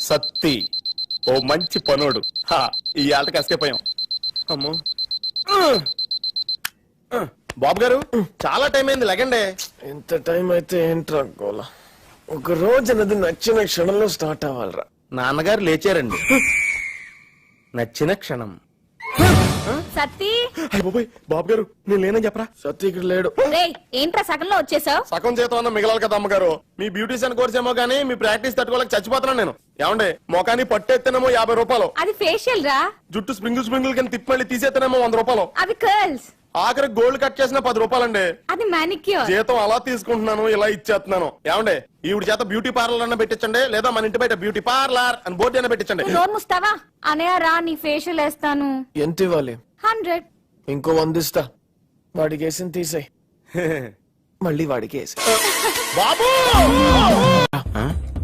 సత్తి ఓ మంచి పనోడు. ఈ ఆటకి ఎస్కేపోయాం. అమ్మో బాబు గారు, చాలా టైం అయింది, లెగండి. ఎంత టైం అయితే ఏంట్రా గోల? ఒక రోజు అన్నది నచ్చిన క్షణంలో స్టార్ట్ అవ్వాలరా. నాన్నగారు లేచారండి. నచ్చిన క్షణం. సత్తి బాబు గారు, నేను లేనని చెప్పరా. సత్య ఇక్కడ లేడు. ఏంట్రా సగంలో వచ్చేసావు? సగం చేతం అన్న మిగలాలి కదా అమ్మగారు. మీ బ్యూటీషియన్ కోర్స్ ఏమో గానీ మీ ప్రాక్టీస్ తట్టుకోలేక చచ్చిపోతున్నాను నేను. ఏమండే, మొఖాన్ని పట్టేస్తేనేమో 50 రూపాయలు. అది ఫేషియల్ రా. జుట్టు స్ప్రింగుల్ కింద తిప్పి మళ్ళీ తీసేస్తేనేమో 100 రూపాయలు. అవి కర్ల్స్. ఆఖరి గోల్డ్ కట్ చేసిన 10 రూపాయలండి. అది మానిక్యూర్. జీతం అలా తీసుకుంటున్నాను, ఇలా ఇచ్చేస్తున్నాను. ఏమండే, ఈవిడ చేత బ్యూటీ పార్లర్ అన్న పెట్టించండి, లేదా మన ఇంటి బయట బ్యూటీ పార్లర్ అని బోర్డు అయినా పెట్టించండి. నోరు ముస్తావా? అనయ్య రా, నీ ఫేషియల్ వేస్తాను. ఎంత ఇవ్వాలి? 100. ఇంకో 100 ఇస్తా. వాడికి వేసింది తీసేయ్, మళ్ళీ వాడికి వేసి. బాబు,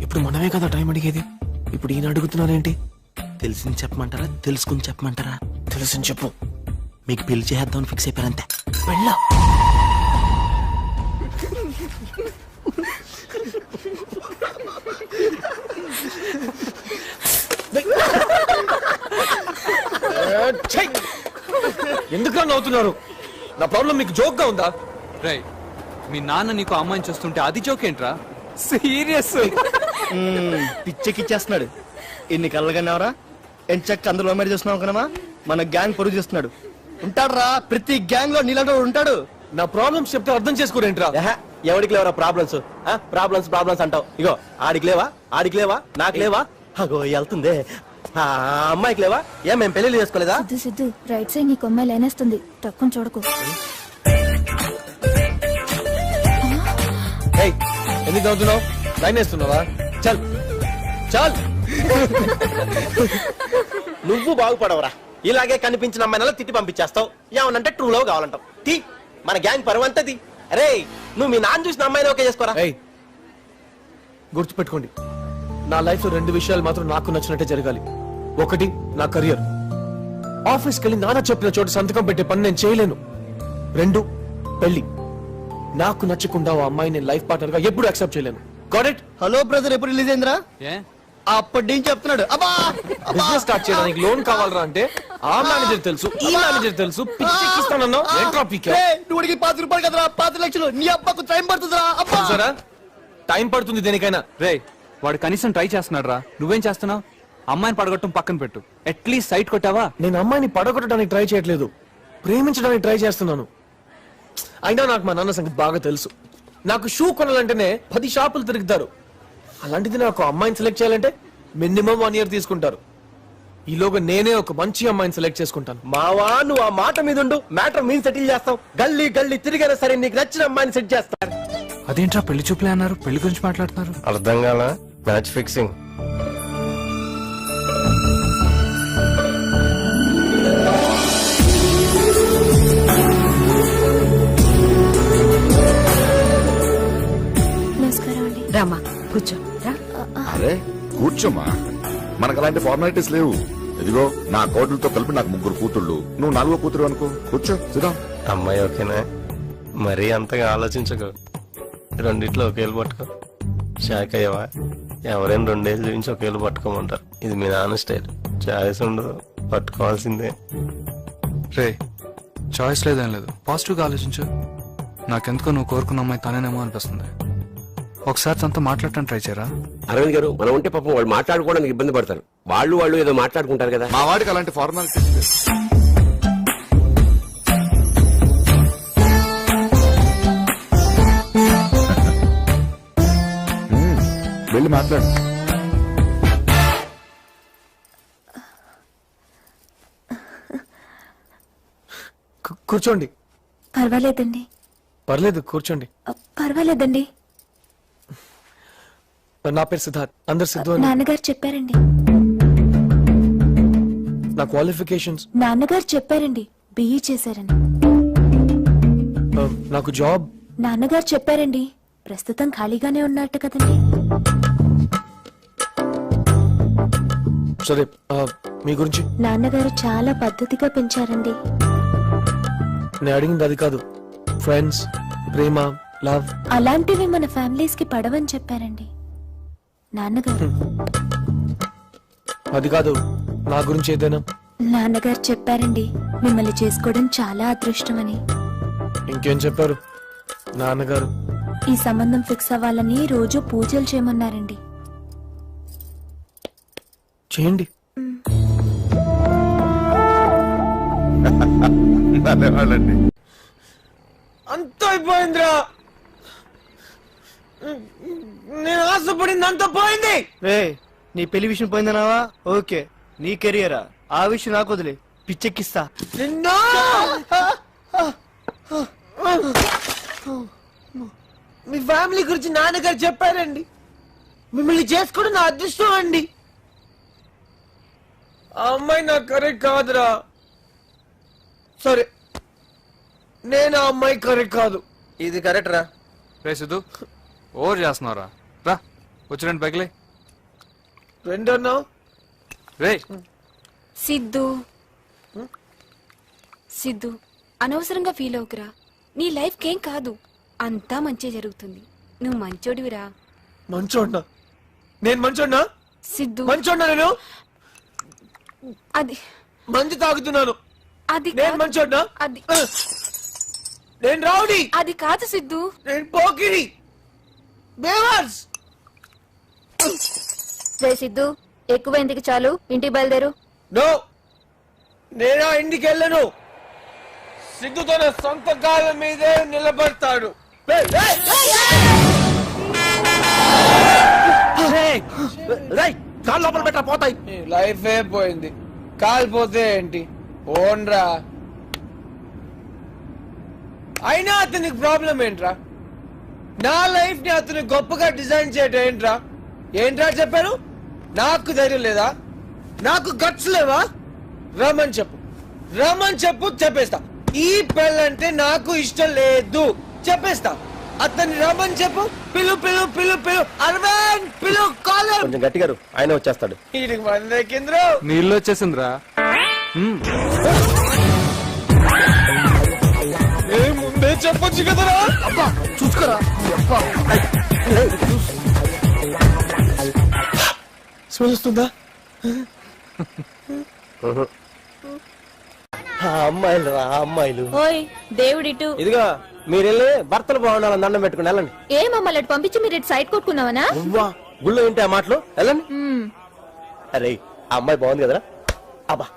ఇప్పుడు మనమే కదా టైం అడిగేది. ఇప్పుడు ఈయన అడుగుతున్నారేంటి? తెలిసింది చెప్పమంటారా, తెలుసుకుని చెప్పమంటారా? తెలుసని చెప్పు. మీకు పెళ్లి చేద్దామని ఫిక్స్ అయిపోయారంతే. వెళ్ళా. ఎందుకు నవ్వుతున్నారు? నా ప్రాబ్లం మీకు జోక్ గా ఉందా? రై, మీ నాన్న నీకు అమ్మాయిని చూస్తుంటే అది జోక్ ఏంట్రా? సీరియస్. పిచ్చెక్కిచ్చేస్తున్నాడు. ఇన్ని కళ్ళగానేవరా ఎంచక్క అందులో మరి చేస్తున్నావు కనమా. మన గ్యాంగ్ పొరుగు చేస్తున్నాడు. ఉంటాడు రా, ప్రతి గ్యాంగ్ లో నీళ్ళ ఉంటాడు. నా ప్రాబ్లమ్స్ చెప్తే అర్థం చేసుకోరేంట్రా? ఎవరికి లేవరా ప్రాబ్లమ్స్? ప్రాబ్లమ్స్ అంటావు. ఇగో ఆడికి లేవా నాకు లేవా? అగో వెళ్తుందే. ఆ అమ్మాయికి లేవా? ఏం మేము పెళ్లి చేసుకోలేదా? సిద్ధు రైట్ సైడ్ నీకు అమ్మాయి లేనేస్తుంది, తక్కువ చూడకు. ఎందుకు నవ్వుతున్నావు? లైన్ వేస్తున్నావా? చల్ చల్. నువ్వు బాగుపడవరా. ఇలాగే కనిపించిన అమ్మాయినలా తిట్టి పంపించేస్తావు. ఏమనంటే ట్రూ లవ్ కావాలంటావు. టీ మన గ్యాంగ్ పరువంతది. అరే, నువ్వు మీ నాన్న చూసిన అమ్మాయిని ఓకే చేసుకోరా. గుర్తుపెట్టుకోండి, నా లైఫ్ లో 2 విషయాలు మాత్రం నాకు నచ్చినట్టే జరగాలి. ఒకటి నా కెరియర్. ఆఫీస్కి వెళ్ళి నాన్న చెప్పిన చోట సంతకం పెట్టే పని నేను చేయలేను. 2 పెళ్లి. నాకు నచ్చకుండా ఆ అమ్మాయి నేను లైఫ్ పార్ట్నర్ గా ఎప్పుడు యాక్సెప్ట్ చేయలేను. Got it? హలో బ్రదర్, ఎప్పుడు రిలీజ్ అయిందిరా? అప్పటి నుంచి చెప్తున్నాడు. బిజినెస్ స్టార్ట్ చేయడానికి లోన్ కావాలరా అంటే ఆ మేనేజర్ తెలుసు, ఈ మేనేజర్ తెలుసు. పిచ్చిస్తానన్నావు. నువ్వుడికి 5 రూపాయలు కదరా, 5 లక్షలు. నీ అబ్బకు టైం పడుతుందిరా. సరే, టైం పడుతుంది దేనికైనా. రే, వాడు కనీసం ట్రై చేస్తున్నాడు రా. నువ్వేం చేస్తున్నావు? అమ్మాయిని పడగొట్టం పక్కన పెట్టు, అట్లీస్ట్ సైట్ కొట్టావా? నేను అమ్మాయిని పడగొట్టడానికి ట్రై చేయట్లేదు, ప్రేమించడానికి ట్రై చేస్తున్నాను. అయినా నాకు మా నాన్న సంగతి బాగా తెలుసు. నాకు షూ కొనాలంటేనే 10 షాపులు తిరుగుతారు. అలాంటిది నాకు అమ్మాయిని సెలెక్ట్ చేయాలంటే మినిమం 1 year తీసుకుంటారు. ఈలోగా నేనే ఒక మంచి అమ్మాయిని సెలెక్ట్ చేసుకుంటాను. మావా, నువ్వు ఆ మాట మీద ఉండు. మ్యాటర్ మీద సెటిల్ చేస్తాం. గల్లీ తిరిగైనా సరే నీకు నచ్చిన అమ్మాయిని సెట్ చేస్తారు. అదేంట్రా పెళ్లి చూపులే అన్నారు, పెళ్లి గురించి మాట్లాడుతున్నారు. అర్థం కాల. Match fixing. నమస్కారం అండి. రామా కూర్చో. అరే కూర్చోమ్మా, మనకు అలాంటి ఫార్మాలిటీస్ లేవు. ఇదిగో నా కోడలతో కలిపి నాకు 3 కూతుళ్ళు, నువ్వు 4వ కూతురు అనుకో. కూర్చో, సిద్ధం. అమ్మాయి ఓకేనా? మరీ అంతగా ఆలోచించకు. 2 ఒకేళ్ళు పట్టుకో. షాక్ అయ్యవా? ఎవరైనా 2 ఏళ్ళు చూపించి ఒకేళ్ళు పట్టుకోమంటారు. ఇది మీ నాన్న స్టైల్. చాయిస్ ఉండదు, పట్టుకోవాల్సిందే. రే, చాయిస్ లేదేం లేదు, పాజిటివ్ గా ఆలోచించు. నాకెందుకో నువ్వు కోరుకున్న అమ్మాయి తానేనేమో అనిపిస్తుంది. ఒకసారి తనతో మాట్లాడటానికి ట్రై చేయరా? అరవింద్ గారు, మనం ఉంటే పాపం వాళ్ళు మాట్లాడుకోవడానికి ఇబ్బంది పడతారు. వాళ్ళు ఏదో మాట్లాడుకుంటారు కదా. మా వాడికి అలాంటి ఫార్మాలిటీస్ లేవు. వెళ్ళి మాట్లాడు. కూర్చోండి. పర్వాలేదండి. పర్లేదు, కూర్చోండి. పర్వాలేదండి. నా పేరు సిద్ధార్థ్. అందరు సిద్ధు. నాన్నగారు చెప్పారండి. నా క్వాలిఫికేషన్స్ నాన్నగారు చెప్పారండి. బిఈ చేశారని. నాకు జాబ్ నాన్నగారు చెప్పారండి. ప్రస్తుతం ఖాళీగానే ఉన్నట్టు కదండి. సరే, మీ గురించి. నాన్నగారు చాలా పద్ధతిగా పెంచారండి. నేను అడిగింది అది కాదు. ఫ్రెండ్స్, ప్రేమ, లవ్ అలాంటివి మన ఫ్యామిలీస్ కి పడవని చెప్పారండి. నాన్నగారు. అది కాదు, నా గురించి ఏదైనా. నాన్నగారు చెప్పారండి మిమ్మల్ని చేసుకోవడం చాలా అదృష్టమని. ఇంకేం చెప్పారు నాన్నగారు? ఈ సంబంధం ఫిక్స్ అవ్వాలని రోజు పూజలు చేయమన్నారండి. చేయండి. ధన్యవాదాలండి. అంత అయిపోయిందిరా, నేను ఆశపడింది అంత పోయింది. రే నీ పెళ్లి విషయం పోయిందన్నావా? ఓకే, నీ కెరియరా? ఆ విషయం నాకు వదిలే, పిచ్చెక్కిస్తా. నిన్ను మీ ఫ్యామిలీ గురించి నాన్నగారు చెప్పారండి. మిమ్మల్ని చేసుకోవడం నా అదృష్టం అండి. ఆ అమ్మాయి నాకు కరెక్ట్ కాదురా. సరే, నేను ఆ అమ్మాయి కరెక్ట్ కాదు. ఇది కరెక్ట్ రా. రే సిద్ధు, ఓవర్ చేస్తున్నావురా. రా వచ్చి రండి పైకిలే. రెండన్నా రే సిద్ధు సిద్ధు అనవసరంగా ఫీల్ అవుకురా. నీ లైఫ్ కేం కాదు, అంతా మంచి జరుగుతుంది. నువ్వు మంచోడివిరా. మంచోడ్నా? నేను మంచోడ్నా? సిద్ధు మంచోడ్నా? నేను అది మంచి తాగుతున్నాను. అది నేను కాదు. మంచోడ్నా? అది నేను రౌడీ. అది కాదు సిద్ధు. నేను పోకిరి, బేవర్స్. రే సిద్ధు, ఎక్కువ ఎందుకు, చాలు ఇంటికి బయలుదేరు. నో, నేను ఆ ఇంటికి వెళ్ళను. సిద్ధు తన సొంత కాళ్ళ మీదే నిలబడతాడు. కాళ్ళు లోపల పెట్టా పోతాయి. లైఫ్ ఏ పోయింది, కాలిపోతే ఏంటి? ఓన్రా. అయినా అతనికి ప్రాబ్లం ఏంట్రా? నా లైఫ్ ని అతను గొప్పగా డిజైన్ చేయడం ఏంట్రా? ఏంట్రా చెప్పాను? నాకు ధైర్యం లేదా? నాకు గట్స్ లేవా? రమ్మని చెప్పు, రమ్మని చెప్పు, చెప్పేస్తా. ఈ పెళ్ళంటే నాకు ఇష్టం లేదు, చెప్పేస్తా. అతన్ని రమ్మని చెప్పు. పిలు పిలు పిలు పిలు, అరవింద్ పిలు, కాలర్. కొంచెం గట్టిగా ఆయన వచ్చేస్తాడు. వీడికి మంది ఎక్కిందిరా. నీళ్ళు వచ్చేసిందిరా. ముందే చెప్పొచ్చు కదరా. అబ్బా చూసుకోరా. స్మెల్ వస్తుందా? అమ్మాయిలు రా, అమ్మాయిలు. ఓయ్ దేవుడిటు. ఇదిగో మీరు వెళ్ళి భర్తలు బాగుండాలని దండం పెట్టుకుని వెళ్ళండి. ఏ మమ్మల్ని అటు పంపించి మీరు ఇటు సైడ్ కొట్టుకున్నావనా? నువ్వా గుళ్ళో ఏంటి ఆ మాటలు? వెళ్ళండి. అరే ఆ అమ్మాయి బాగుంది కదరా. అబ్బా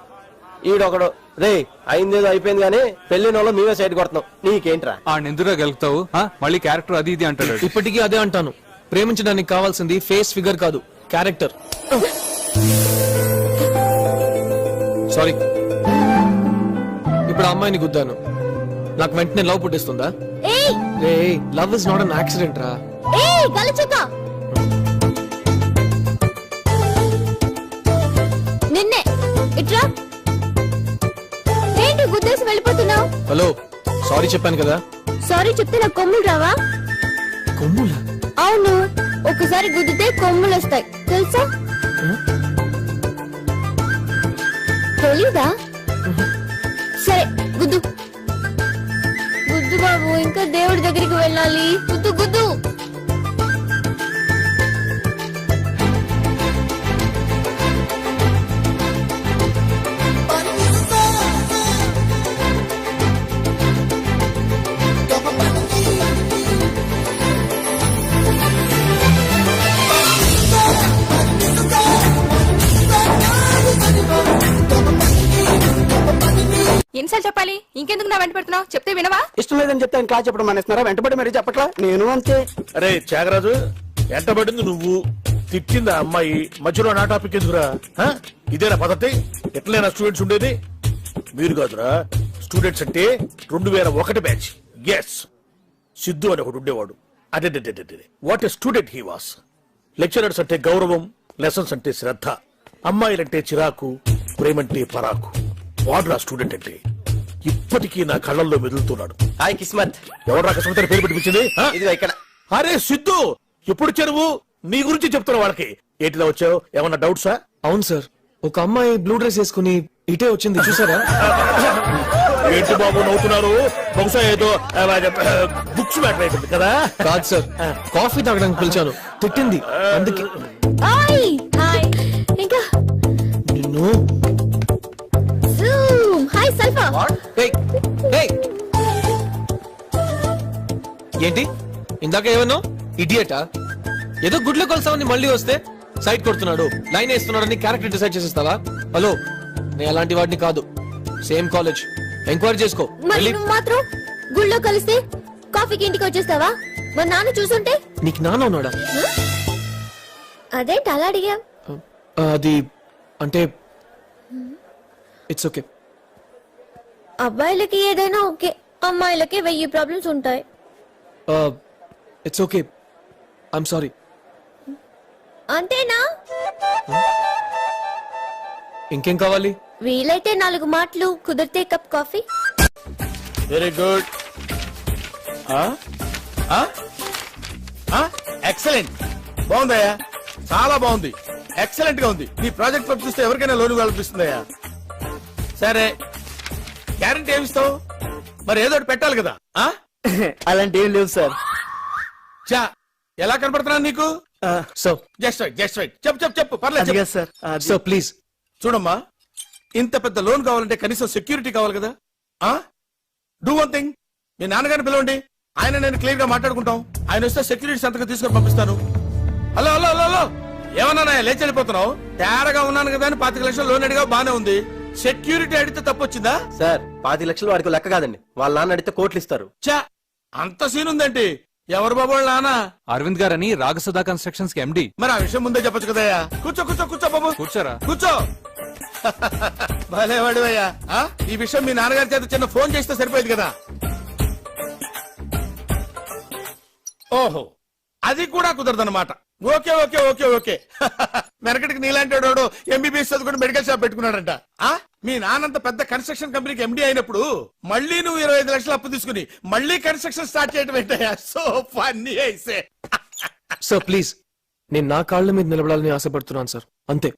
ఈడొకడు. రే అయిందేదో అయిపోయింది కానీ పెళ్లిన వాళ్ళు మేమే సైడ్ కొడుతున్నాం. నీకేంట్రా? ఆ నిందురా గెలుపుతావు, మళ్ళీ క్యారెక్టర్ అది ఇది అంటాడు. ఇప్పటికీ అదే అంటాను. ప్రేమించడానికి కావాల్సింది ఫేస్ ఫిగర్ కాదు, క్యారెక్టర్. సారీ. ఇప్పుడు అమ్మాయిని గుద్దాను, నాకు వెంటనే లవ్ పుట్టిస్తుందా? రే, love is not an accident రా. నిన్నే ఇట్రా. ఏంటి గుద్దేసి వెళ్ళిపోతున్నావు? హలో, సారీ చెప్పాను కదా. సారీ చెప్తే నాకు కొమ్ములు రావా? కొమ్ములా? అవును, ఒకసారి గుద్దితే కొమ్ములు వస్తాయి, తెలుసా? తెలీదా? సరే గుద్దు గుద్దు బాబు, ఇంకా దేవుడి దగ్గరికి వెళ్ళాలి. గుద్దు గుద్దు. ఎన్నిసార్లు చెప్పాలి? ఇంకెందుకు నా వెంట పెడుతున్నావు? చెప్తే వినవా? ఇష్టం లేదని చెప్తే ఆయన క్లాస్ చెప్పడం మానేస్తున్నారా? వెంటబడి మరీ చెప్పట్లా? నేను అంతే. అరే త్యాగరాజు, ఎంటబడింది నువ్వు, తిట్టింది ఆ అమ్మాయి, మధ్యలో నా టాపిక్ ఎందుకురా? ఇదేనా పద్ధతి? ఎట్లైనా స్టూడెంట్స్ ఉండేది? మీరు కాదురా, స్టూడెంట్స్ అంటే 2001 బ్యాచ్. ఎస్, సిద్ధు అని ఒకడు ఉండేవాడు. అదే what a student he was. Lecturers అంటే గౌరవం, లెసన్స్ అంటే శ్రద్ధ, అమ్మాయిలంటే చిరాకు, ప్రేమంటే పరాకు. వాడురా స్టూడెంట్ అంటే. ఇప్పటికీ నా కళ్ళల్లో మెదులుతున్నాడు. హాయ్ కిస్మత్. ఎవరు అకస్మాత్ పేరు పెట్టించింది? ఇదిగో ఇక్కడ. అరే సిద్ధు, ఎప్పుడు చెరువు నీ గురించి చెప్తున్నా వాళ్ళకి. ఏంటిలా వచ్చావు? ఏమన్నా డౌట్సా? అవును సార్, ఒక అమ్మాయి బ్లూ డ్రెస్ వేసుకుని ఇటే వచ్చింది, చూసారా? ఏంటి బాబు నవ్వుతున్నారు? బహుశా ఏదో బుక్స్ మ్యాటర్ అయిపోయింది కదా. కాదు సార్, కాఫీ తాగడానికి పిలిచాను, తిట్టింది అందుకే. ఏంటి ఇందాక ఏమన్నా ఇడియటా? ఏదో గుడ్లో కొలుసామని మళ్ళీ వస్తే సైట్ కొడుతున్నాడు, లైన్ వేస్తున్నాడని క్యారెక్టర్ డిసైడ్ చేసేస్తావా? హలో, నేను అలాంటి వాడిని కాదు. సేమ్ కాలేజ్, ఎంక్వైరీ చేసుకో. మరి వెళ్ళి- నువ్వు మాత్రం గుళ్ళో కలిస్తే కాఫీకి ఇంటికి వచ్చేస్తావా? మరి నాన్న చూసుంటే? నీకు నాన్న ఉన్నాడా? అదేంటి అలా అడిగా? అది అంటే ఇట్స్ ఓకే. అబ్బాయిలకి ఏదైనా ఓకే, అమ్మాయిలకి 1000 ప్రాబ్లమ్స్ ఉంటాయి. It's okay, I'm sorry. అంతేనా? ఇంకేం కావాలి? వీలైతే 4 మాటలు, కుదిరితే cup coffee. Very good. Excellent, బాగుందయ్యా, చాలా బాగుంది, ఎక్సలెంట్ గా ఉంది. నీ ప్రాజెక్ట్ వర్క్ చూస్తే ఎవరికైనా లోను కల్పిస్తుందయ్యా. సరే, గ్యారంటీ ఏమిస్తావు? మరి ఏదో ఒకటి పెట్టాలి కదా. అలాంటి ఏం లేవు సార్. చా, ఎలా కనపడుతున్నాను నీకు? So just right, just right. చెప్పు చెప్పు చెప్పు, పర్లేదు అది చెప్పు. కాదు సార్, అది- సో ప్లీజ్. చూడమ్మా, ఇంత పెద్ద లోన్ కావాలంటే కనీసం సెక్యూరిటీ కావాలి కదా. డూ వన్ థింగ్, మీ నాన్నగారిని పిలవండి, ఆయన నేను క్లియర్ గా మాట్లాడుకుంటాం. ఆయన వస్తే సెక్యూరిటీ సంతకం తీసుకొని పంపిస్తాను. హలో హలో హలో హలో, ఏమన్నా లేచి వెళ్ళిపోతున్నావు? తేడాగా ఉన్నాను కదా అని 25 లక్షలు లోన్ అడిగా, బానే ఉంది. సెక్యూరిటీ అడిగితే తప్పు వచ్చిందా? సార్ 25 లక్షలు వాడికి లెక్క కాదండి, వాళ్ళ నాన్న అడిగితే కోట్లు ఇస్తారు. చా, అంత సీన్ ఉందంటే ఎవరు బాబు వాళ్ళ నాన్న? అరవింద్ గారని రాగసుధా కన్స్ట్రక్షన్స్ కి ఎండి. మరి ఆ విషయం ముందే చెప్పొచ్చు కదయ్యా. కూర్చో కూర్చో కూర్చో బాబు, కూర్చోరా. కూర్చో. భలేవాడు అయ్యా. ఈ విషయం మీ నాన్నగారి చేత చిన్న ఫోన్ చేస్తే సరిపోయేది కదా. ఓహో, అది కూడా కుదరదన్నమాట. Okay okay okay okay. వెనకటికి నీలాంటి వాడు ఎంబీబీఎస్ చదువుకుని మెడికల్ షాప్ పెట్టుకున్నాడంట. మీ నాన్నంత పెద్ద కన్స్ట్రక్షన్ కంపెనీకి ఎండీ అయినప్పుడు మళ్ళీ నువ్వు 25 లక్షలు అప్పు తీసుకుని మళ్ళీ కన్స్ట్రక్షన్ స్టార్ట్ చేయడం ఏంటయ్యా? సో ఫన్నీ అయితే. సో ప్లీజ్, నేను నా కాళ్ళ మీద నిలబడాలని ఆశపడుతున్నాను సార్, అంతే.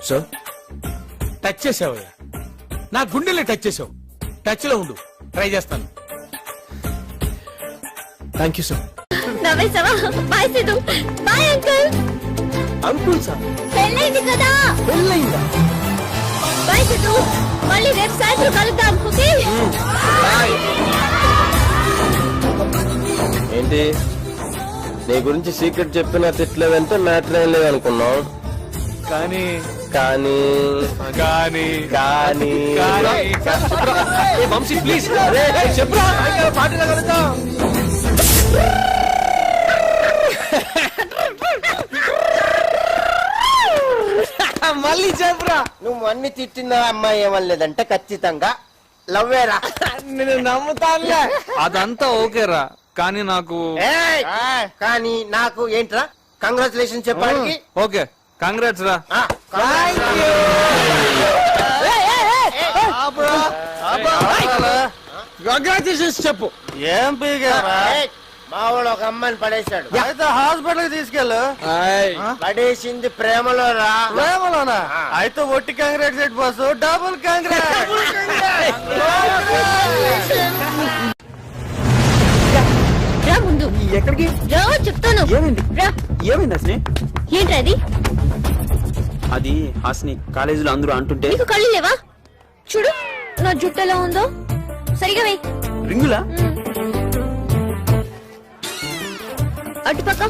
సార్ టచ్ చేసావయ్యా, నా గుండెల్ని టచ్ చేసావు. టచ్ లో ఉండు, ట్రై చేస్తాను. Thank you sir. నవ్వేసావా? Bye Siddhu. Bye uncle. Uncle sir, పెళ్ళైంది కదా. పెళ్ళయిందా? బాయ్ సిద్ధు. మళ్ళీ రేపు సాయంత్రం కలుద్దాం, ఓకే? ఏంటి నీ గురించి సీక్రెట్ చెప్పినా తిట్టలేదంటే మ్యాటర్ ఏం లేదనుకున్నావు. కానీ కానీ కానీ కానీ వంశీ ప్లీజ్ చెప్పురా, పార్టీలో కలుద్దాం. మళ్ళీ చెప్పురా. నువ్వు అన్ని తిట్టిన అమ్మాయి ఏమనలేదంటే ఖచ్చితంగా లవ్వేరా. నేను నమ్ముతానులే. అదంతా ఓకేరా, కానీ నాకు ఏయ్! కానీ నాకు ఏంట్రా కంగ్రాచులేషన్ చెప్పడానికి? ఓకే, కంగ్రాట్స్ రా. కంగ్రాచులేషన్స్ చెప్పు. ఏం పీగారా? మా వాడు ఒక అమ్మాయిని పడేశాడు. అయితే హాస్పిటల్ కి తీసుకెళ్ళు. పడేసింది ప్రేమలో రా. ప్రేమలోనా? అయితే ఒట్టి కంగ్రాట్స్ బాస్, డబుల్ కంగ్రాట్స్. రా ముందు. ఎక్కడికి? రా చెప్తాను. ఏమైంది? రా. ఏమైంది హాసిని? ఏంట్రా అది? అది హాసిని, కాలేజీలో అందరూ అంటుంటే. నీకు కళ్ళు లేవా? చూడు నా జుట్టు ఎలా ఉందో. సరిగా వెయ్యి. రింగులా? అటుపక్క.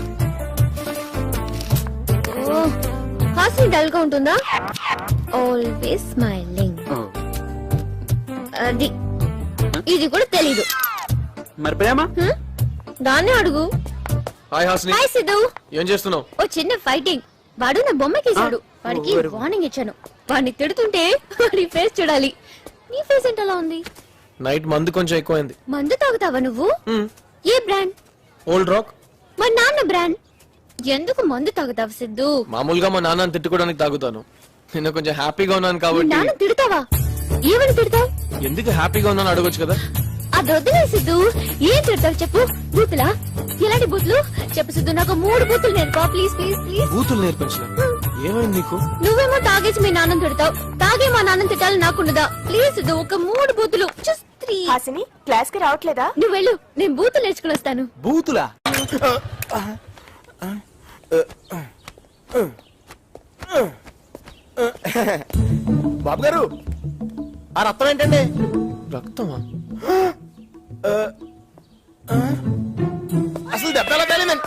హాస్ని డల్ గా ఉంటుందా? Always smiling. అది ఇది కూడా తెలీదు. మరి ప్రేమ? దాన్ని అడుగు. Hi Hasni, hi Siddhu. ఏం చేస్తున్నావు? ఓ చిన్న ఫైటింగ్. వాడు నా బొమ్మకేసాడు. వాడికి వార్నింగ్ ఇచ్చాను. వాడిని తిడుతుంటే వాడి ఫేస్ చూడాలి. నీ ఫేస్ ఏంటలా ఉంది? నైట్ మందు కొంచెం ఎక్కువైంది. మందు తాగుతావా నువ్వు? ఏ బ్రాండ్? Old rock. మా నాన్న బ్రాండ్. ఎందుకు మందు తాగుతావు సిద్ధు? మామూలుగా మా నాన్నని తిట్టుకోవడానికి తాగుతాను. నిన్న కొంచెం హ్యాపీగా ఉన్నాను మీ కాబట్టి. నాన్న తిడతావా? ఏమని తిడతావు? ఎందుకు హ్యాపీగా ఉన్నాను అడగొచ్చు కదా. అది వద్దులే సిద్ధు. ఏం తిడతావు చెప్పు. బూతులా? ఎలాంటి బూతులు చెప్పు సిద్ధు. నాకు 3 బూతులు నేర్పా ప్లీజ్ ప్లీజ్ ప్లీజ్. బూతులు నేర్పించిన ఏమైంది నీకు? నువ్వేమో తాగేసి మీ నాన్నని తిడతావు. తాగే మా నాన్నని తిట్టాలని నాకుండదా? ప్లీజ్ సిద్ధు, ఒక 3 బూతులు. Just 3. హాసిని క్లాస్ కి రావట్లేదా? నువ్వు వెళ్ళు, నేను బూతులు నేర్చుకుని వస్తాను. బూతులా? బాబు గారు, ఆ రక్తం ఏంటండి? రక్తమా? అసలు దెబ్బ ఎలా తగిలిందండి